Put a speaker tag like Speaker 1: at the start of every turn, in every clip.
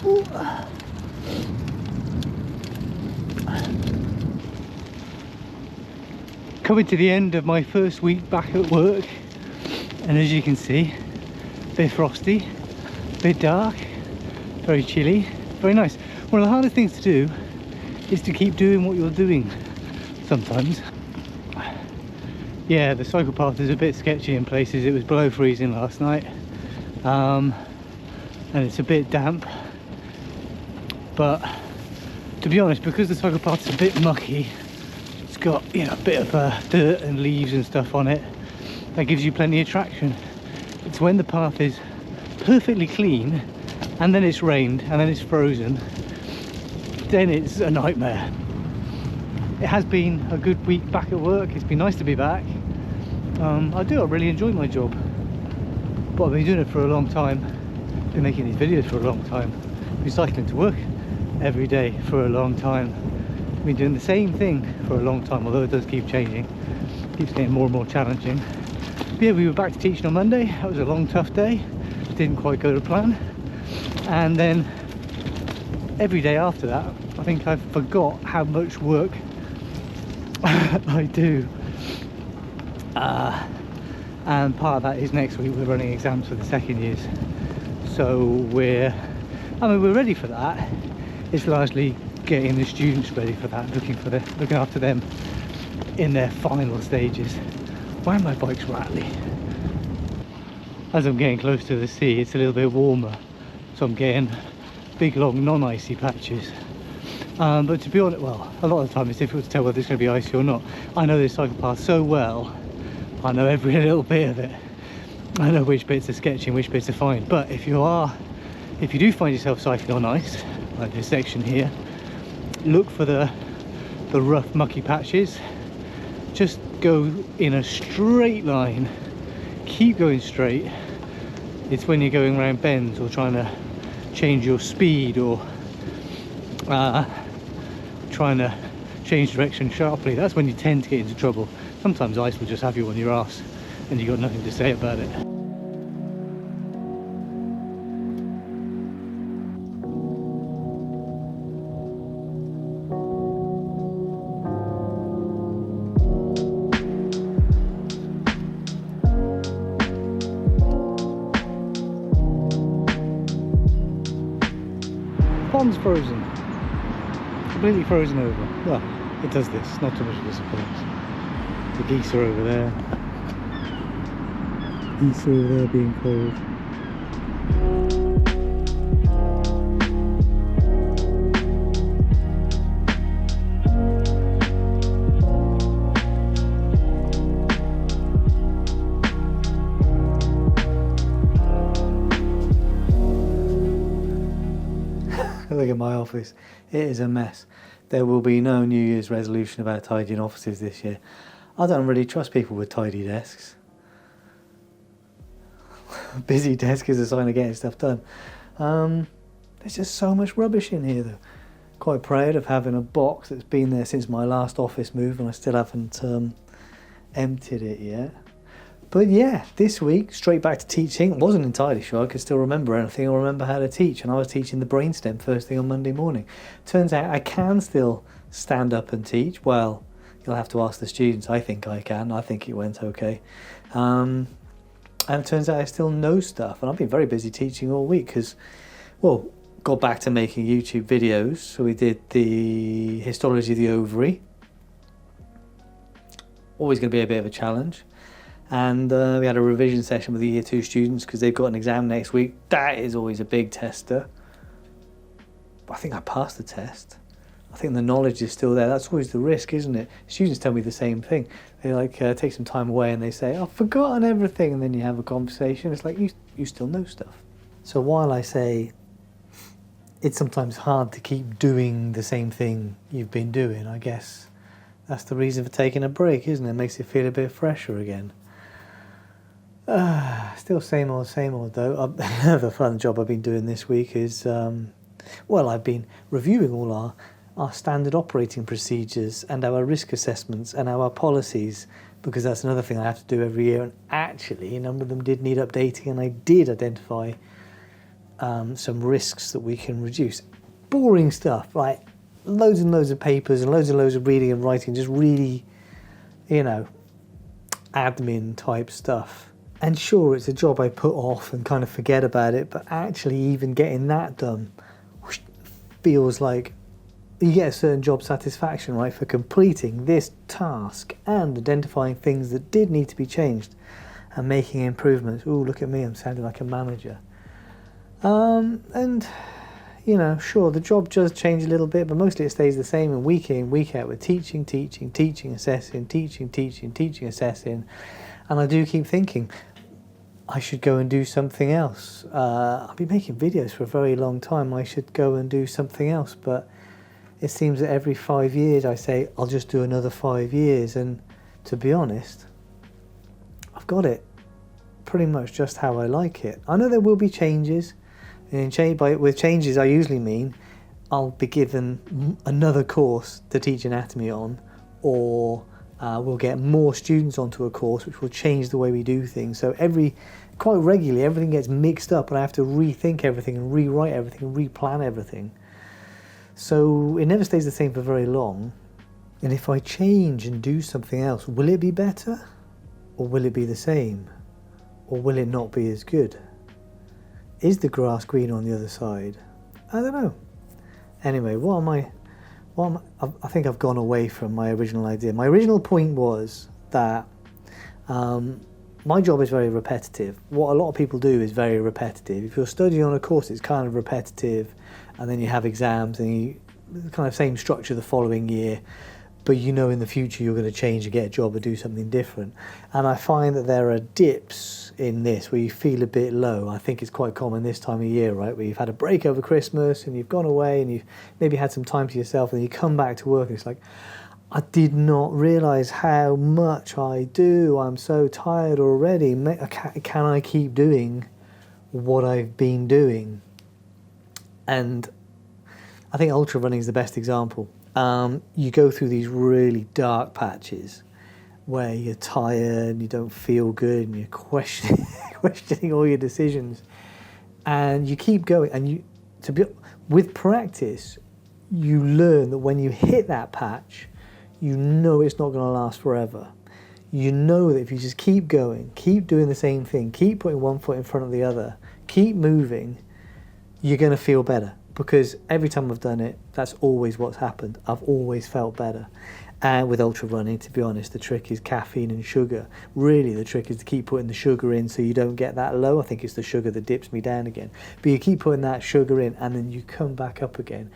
Speaker 1: Ooh. Coming to the end of my first week back at work, and as you can see, a bit frosty, a bit dark, very chilly, very nice. One of the hardest things to do is to keep doing what you're doing sometimes. Yeah, the cycle path is a bit sketchy in places. It was below freezing last night, and it's a bit damp, but to be honest, because the cycle path is a bit mucky, it's got, you know, a bit of dirt and leaves and stuff on it, that gives you plenty of traction. It's when the path is perfectly clean and then it's rained and then it's frozen, then it's a nightmare. It has been a good week back at work. It's been nice to be back. I really enjoy my job, but I've been doing it for a long time, been making these videos for a long time, been cycling to work every day for a long time, been doing the same thing for a long time, although it does keep changing, keeps getting more and more challenging. But yeah, we were back to teaching on Monday. That was a long, tough day, didn't quite go to plan, and then every day after that I think I forgot how much work I do, and part of that is next week we're running exams for the second years, so we're ready for that. It's largely getting the students ready for that, looking after them in their final stages. Why are my bikes rattly? As I'm getting close to the sea, it's a little bit warmer, so I'm getting big long non-icy patches. But to be honest, well, a lot of the time it's difficult to tell whether it's going to be icy or not. I know this cycle path so well, I know every little bit of it. I know which bits are sketchy and which bits are fine. But if you do find yourself cycling on ice, like this section here, look for the rough mucky patches. Just go in a straight line, keep going straight. It's when you're going around bends or trying to change your speed or trying to change direction sharply, that's when you tend to get into trouble. Sometimes ice will just have you on your ass and you've got nothing to say about it. Pond's frozen, completely frozen over. Well, it does this, not too much of a surprise. The geese are over there. Geese are over there being cold. Look at my office, it is a mess. There will be no New Year's resolution about tidying offices this year. I don't really trust people with tidy desks. A busy desk is a sign of getting stuff done. There's just so much rubbish in here though. Quite proud of having a box that's been there since my last office move and I still haven't emptied it yet. But yeah, this week, straight back to teaching. Wasn't entirely sure I could still remember anything or remember how to teach, and I was teaching the brainstem first thing on Monday morning. Turns out I can still stand up and teach. Well, you'll have to ask the students. I think I can. I think it went okay. And it turns out I still know stuff, and I've been very busy teaching all week because, well, got back to making YouTube videos. So we did the histology of the ovary. Always going to be a bit of a challenge. And we had a revision session with the year 2 students because they've got an exam next week. That is always a big tester. But I think I passed the test. I think the knowledge is still there. That's always the risk, isn't it? Students tell me the same thing. They take some time away and they say, I've forgotten everything. And then you have a conversation. It's like, you still know stuff. So while I say it's sometimes hard to keep doing the same thing you've been doing, I guess that's the reason for taking a break, isn't it? It makes it feel a bit fresher again. Still same old though. The fun job I've been doing this week is, well, I've been reviewing all our standard operating procedures and our risk assessments and our policies, because that's another thing I have to do every year, and actually a number of them did need updating, and I did identify
Speaker 2: some risks that we can reduce. Boring stuff, right? Loads and loads of papers and loads of reading and writing, just really, admin type stuff. And sure, it's a job I put off and kind of forget about it, but actually even getting that done feels like you get a certain job satisfaction, right, for completing this task and identifying things that did need to be changed and making improvements. Ooh, look at me, I'm sounding like a manager. And, sure, the job does change a little bit, but mostly it stays the same, and week in, week out, we're teaching, assessing, teaching, assessing. And I do keep thinking, I should go and do something else. I've been making videos for a very long time. I should go and do something else. But it seems that every 5 years I say, I'll just do another 5 years. And to be honest, I've got it pretty much just how I like it. I know there will be changes. And with changes, I usually mean I'll be given another course to teach anatomy on, or we'll get more students onto a course which will change the way we do things. So quite regularly, everything gets mixed up and I have to rethink everything and rewrite everything and replan everything. So it never stays the same for very long. And if I change and do something else, will it be better? Or will it be the same? Or will it not be as good? Is the grass green on the other side? I don't know. Anyway, I think I've gone away from my original idea. My original point was that my job is very repetitive. What a lot of people do is very repetitive. If you're studying on a course, it's kind of repetitive, and then you have exams and you kind of same structure the following year, but in the future you're going to change and get a job or do something different. And I find that there are dips in this where you feel a bit low. I think it's quite common this time of year, right, where you've had a break over Christmas and you've gone away and you've maybe had some time to yourself, and you come back to work and it's like, I did not realise how much I do. I'm so tired already. Can I keep doing what I've been doing? And I think ultra running is the best example. You go through these really dark patches where you're tired, you don't feel good, and you're questioning all your decisions, and you keep going. And with practice, you learn that when you hit that patch, it's not going to last forever. You know that if you just keep going, keep doing the same thing, keep putting one foot in front of the other, keep moving, you're going to feel better. Because every time I've done it, that's always what's happened. I've always felt better. And with ultra running, to be honest, the trick is caffeine and sugar. Really, the trick is to keep putting the sugar in so you don't get that low. I think it's the sugar that dips me down again. But you keep putting that sugar in and then you come back up again.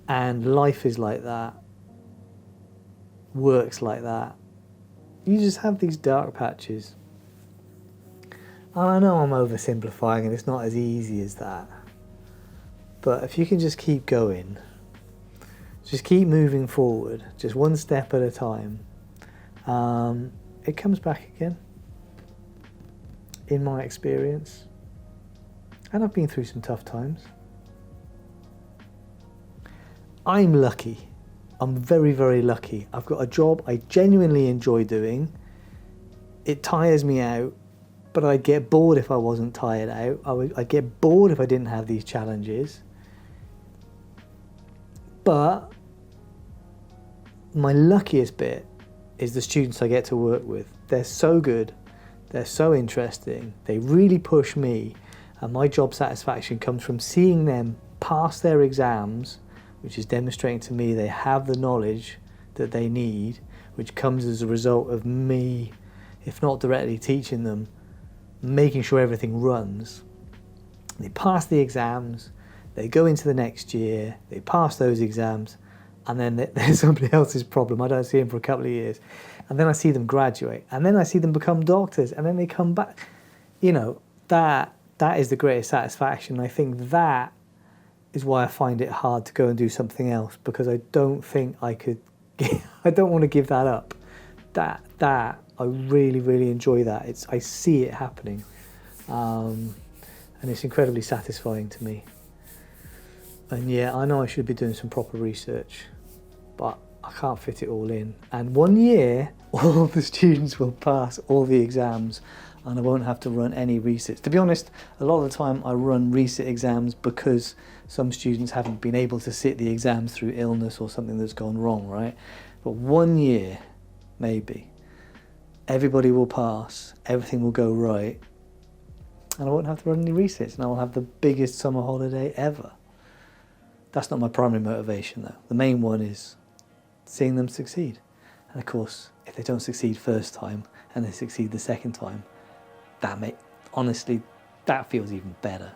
Speaker 2: And life is like that. Works like that. You just have these dark patches. And I know I'm oversimplifying and it's not as easy as that. But if you can just keep going, just keep moving forward, just one step at a time, it comes back again, in my experience. And I've been through some tough times. I'm lucky. I'm very, very lucky. I've got a job I genuinely enjoy doing. It tires me out, but I'd get bored if I wasn't tired out. I'd get bored if I didn't have these challenges. But my luckiest bit is the students I get to work with. They're so good, they're so interesting, they really push me, and my job satisfaction comes from seeing them pass their exams, which is demonstrating to me they have the knowledge that they need, which comes as a result of me, if not directly teaching them, making sure everything runs. They pass the exams, they go into the next year, they pass those exams, and then there's somebody else's problem. I don't see them for a couple of years. And then I see them graduate, and then I see them become doctors, and then they come back. That is the greatest satisfaction. I think that is why I find it hard to go and do something else, because I don't think I could, I don't want to give that up. That I really, really enjoy that. I see it happening. And it's incredibly satisfying to me. And yeah, I know I should be doing some proper research, but I can't fit it all in. And 1 year, all the students will pass all the exams. and I won't have to run any resits. To be honest, a lot of the time I run resit exams because some students haven't been able to sit the exams through illness or something that's gone wrong, right? But 1 year, maybe, everybody will pass, everything will go right, and I won't have to run any resits, and I will have the biggest summer holiday ever. That's not my primary motivation though. The main one is seeing them succeed. And of course, if they don't succeed first time and they succeed the second time, honestly, that feels even better.